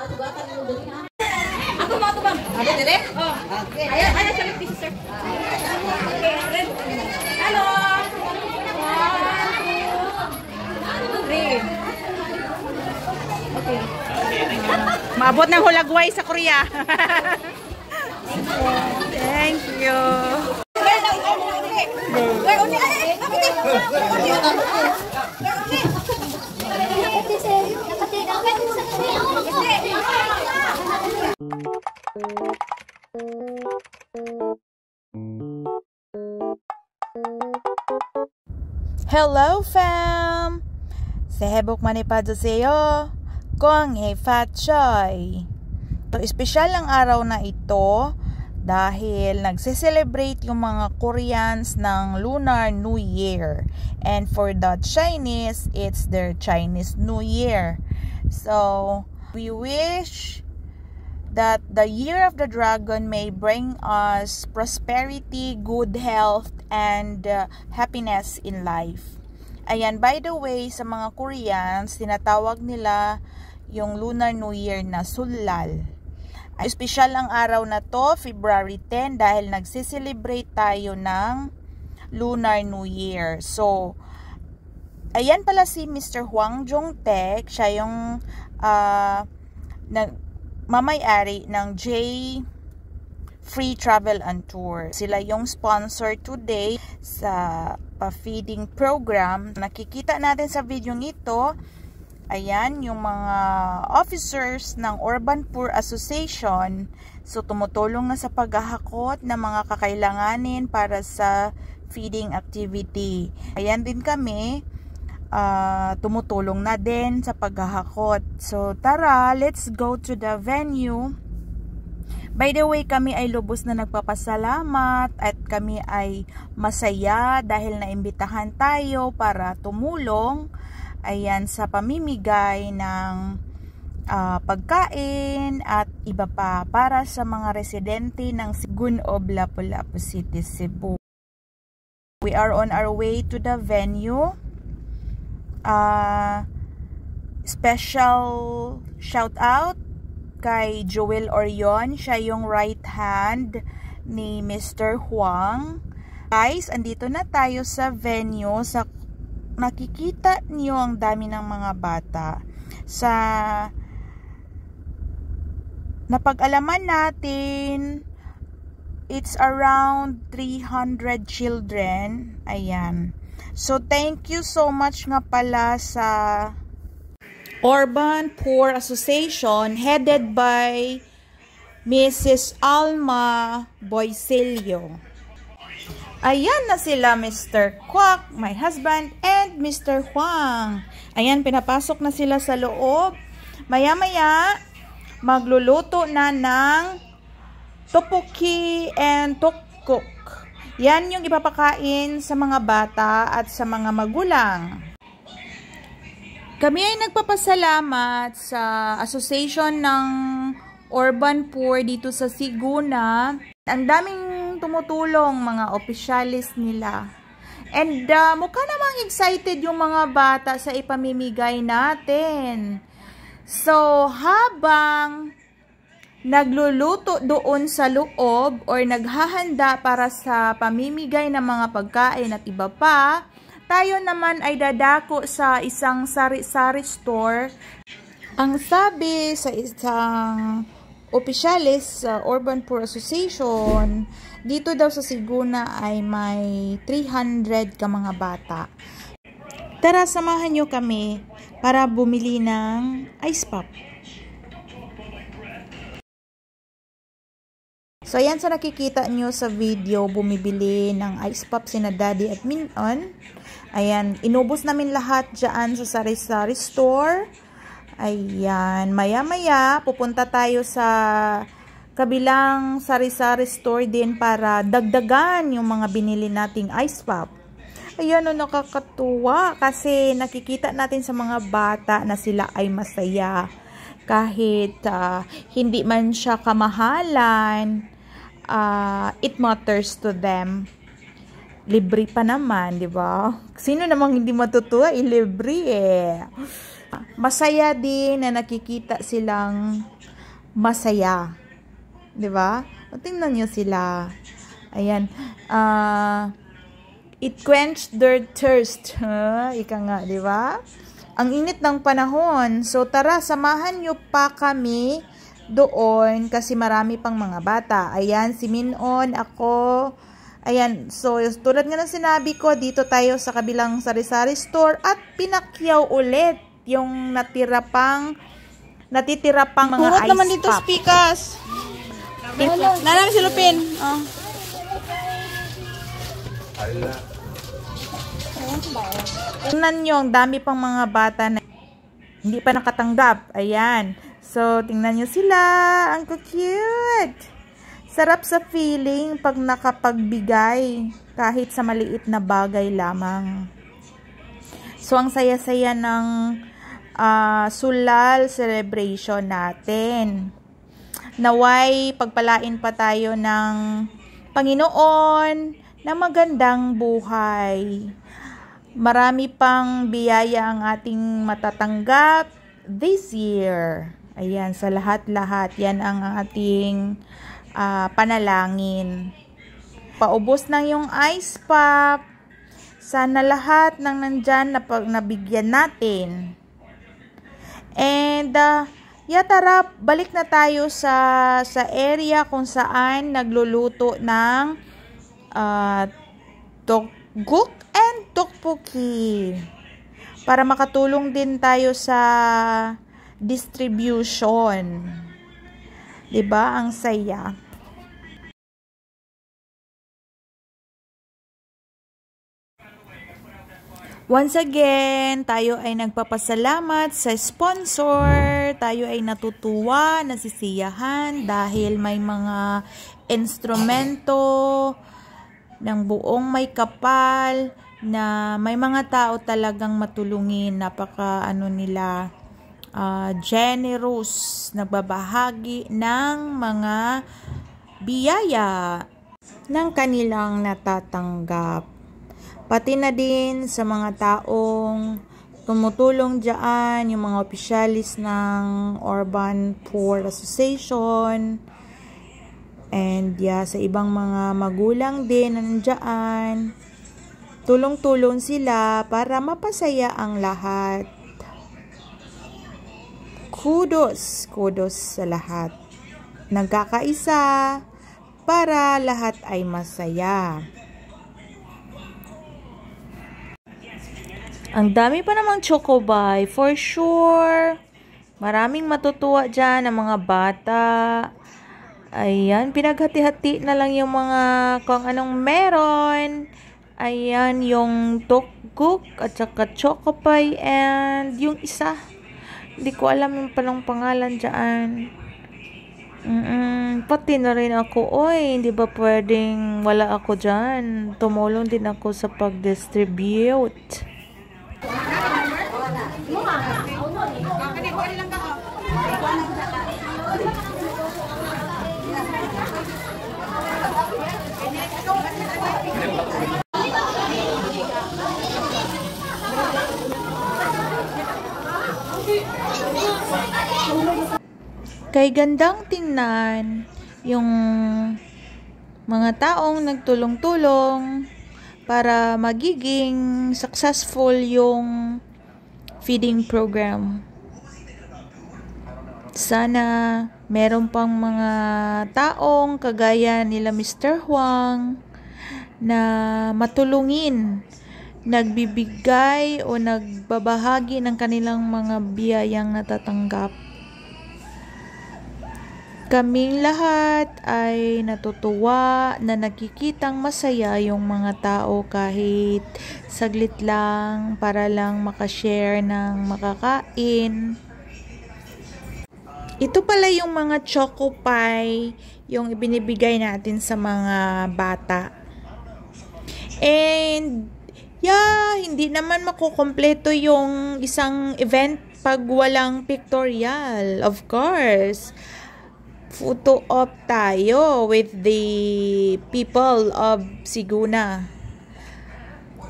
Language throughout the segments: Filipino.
Ako mo ito bang? Ano dire? Oh. Okay. Ayan siya with sir. Okay, ready. Hello. 1, 2, 3. Okay. Maabot ng hulagway sa Korea. Thank you. Hello fam! Sehebok manipado seyo. Kong he fat choy. So, espesyal ang araw na ito dahil nagse-celebrate yung mga Koreans ng Lunar New Year. And for the Chinese, it's their Chinese New Year. So, we wish that the Year of the Dragon may bring us prosperity, good health, and happiness in life. Ayan, by the way, sa mga Koreans, tinatawag nila yung Lunar New Year na Sullal. Espesyal ang araw na to, February 10, dahil nagsiselebrate tayo ng Lunar New Year. So, ayan pala si Mr. Hwang Jong-taek. Siya yung mamayari ng J Free Travel and Tour. Sila yung sponsor today sa pa-feeding program. Nakikita natin sa video nito, ayan, yung mga officers ng Urban Poor Association. So, tumutulong na sa paghahakot ng mga kakailanganin para sa feeding activity. Ayan din kami, tumutulong na din sa paghahakot. So, tara, let's go to the venue. By the way, kami ay lubos na nagpapasalamat at kami ay masaya dahil naimbitahan tayo para tumulong, ayan, sa pamimigay ng pagkain at iba pa para sa mga residente ng Sigun-ob, Lapu-Lapu City, Cebu. We are on our way to the venue. Special shout out kay Joel Orion. Siya yung right hand ni Mr. Hwang. Guys, andito na tayo sa venue. Sa nakikita niyo ang dami ng mga bata. Sa napag-alaman natin, it's around 300 children. Ayan. So, thank you so much nga pala sa Urban Poor Association headed by Mrs. Alma Boiselio. Ayan na sila, Mr. Kwak, my husband, and Mr. Hwang. Ayan, pinapasok na sila sa loob. Maya-maya, magluluto na ng tteokbokki and tteokguk. Yan yung ipapakain sa mga bata at sa mga magulang. Kami ay nagpapasalamat sa Association ng Urban Poor dito sa Siguna. Ang daming tumutulong, mga opisyalis nila. And mukha namang excited yung mga bata sa ipamimigay natin. So, habang nagluluto doon sa loob or naghahanda para sa pamimigay ng mga pagkain at iba pa, tayo naman ay dadako sa isang sari-sari store. Ang sabi sa isang opisyalis sa Urban Poor Association, dito daw sa Siguna ay may 300 ka mga bata. Tara, samahan nyo kami para bumili ng ice pop. So, ayan sa nakikita nyo sa video, bumibili ng ice pop sina Daddy at Minon. Ayan, inubos namin lahat dyan sa sari-sari store. Ayan, maya-maya, pupunta tayo sa kabilang sari-sari store din para dagdagan yung mga binili nating ice pop. Ayan, nakakatuwa kasi nakikita natin sa mga bata na sila ay masaya. Kahit hindi man siya kamahalan, it matters to them. Libre pa naman, di ba? Sino namang hindi matutuwa? Libre eh. Masaya din na nakikita silang masaya. 'Di ba? Tingnan niyo sila. Ayan. It quenched their thirst. Ika nga, 'di ba? Ang init ng panahon. So tara, samahan niyo pa kami doon kasi marami pang mga bata. Ayan, si Minon, ako. Ayan, so tulad nga ng sinabi ko, dito tayo sa kabilang sari-sari store at pinakyaw ulit yung natitira pang mga Purot ice naman dito, pop. Spikas. Nalang si Lupin. Oh. Tingnan nyo, ang dami pang mga bata na hindi pa nakatanggap. Ayan. So, tingnan nyo sila. Ang cute. Sarap sa feeling pag nakapagbigay kahit sa maliit na bagay lamang. So, ang saya-saya ng Sulal celebration natin. Naway, pagpalain pa tayo ng Panginoon na magandang buhay. Marami pang biyaya ang ating matatanggap this year. Ayan, sa lahat-lahat. Yan ang ating panalangin. Paubos na yung ice pop. Sana lahat ng nandyan na nabigyan natin. And, tara, balik na tayo sa area kung saan nagluluto ng tteokguk and tteokbokki. Para makatulong din tayo sa distribution. 'Di ba? Ang saya. Once again, tayo ay nagpapasalamat sa sponsor. Tayo ay natutuwa, nasisiyahan dahil may mga instrumento ng buong may kapal na may mga tao talagang matulungin. Napaka nila generous, nagbabahagi ng mga biyaya ng kanilang natatanggap. Pati na din sa mga taong tumutulong dyan, yung mga opisyalis ng Urban Poor Association, and sa ibang mga magulang din na nandyan. Tulong-tulong sila para mapasaya ang lahat. Kudos sa lahat. Nagkakaisa para lahat ay masaya. Ang dami pa namang Chocobay, for sure. Maraming matutuwa dyan ang mga bata. Ayan, pinaghati-hati na lang yung mga kung anong meron. Ayan, yung tteokguk at saka Chocopay and yung isa. Hindi ko alam yung palang pangalan dyan. Pati na rin ako. Oy, hindi ba pwedeng wala ako dyan? Tumulong din ako sa pag-distribute. Kay gandang tingnan yung mga taong nagtulong-tulong para magiging successful yung feeding program. Sana meron pang mga taong kagaya nila Mr. Huang na matulungin, nagbibigay o nagbabahagi ng kanilang mga biyayang natatanggap. Kaming lahat ay natutuwa na nakikitang masaya yung mga tao kahit saglit lang para lang makashare ng makakain. Ito pala yung mga Choco Pie yung ibinibigay natin sa mga bata. And hindi naman makukompleto yung isang event pag walang pictorial, of course. Photo op tayo with the people of Siguna.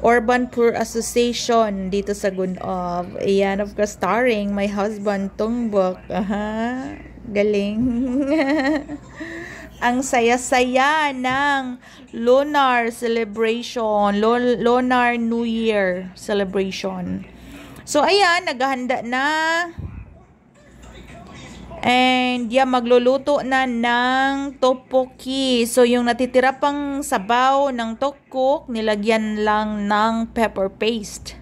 Urban Poor Association dito sa Gunob. Ayan, of course, starring my husband, Tungbok. Aha, galing. Ang saya-saya ng Lunar Celebration, Lunar New Year Celebration. So, ayan, naghahanda na. And, yeah, magluluto na ng tteokbokki. So, yung natitira pang sabaw ng tteokbokki, nilagyan lang ng pepper paste.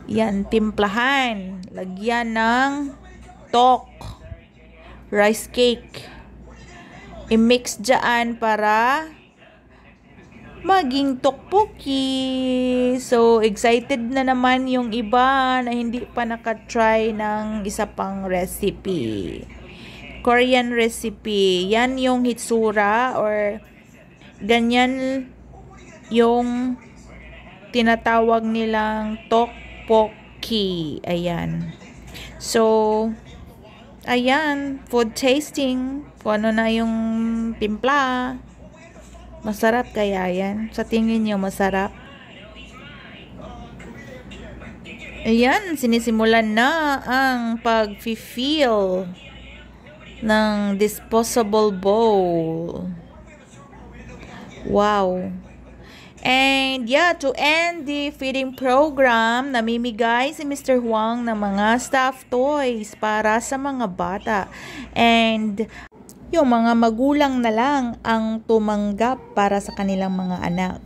Yan, timplahan. Lagyan ng tok, rice cake. I-mix dyan para maging tteokbokki. So, excited na naman yung iba na hindi pa nakatry ng isa pang recipe. Korean recipe. Yan yung hitsura or ganyan yung tinatawag nilang tteokbokki. Ayan. So, ayan, food tasting. Kung ano na yung timpla. Masarap kaya yan? Sa tingin nyo, masarap? Ayan, sinisimulan na ang pag-fill ng disposable bowl. Wow! And yeah, to end the feeding program, namimigay si Mr. Huang ng mga stuffed toys para sa mga bata. And yung mga magulang na lang ang tumanggap para sa kanilang mga anak.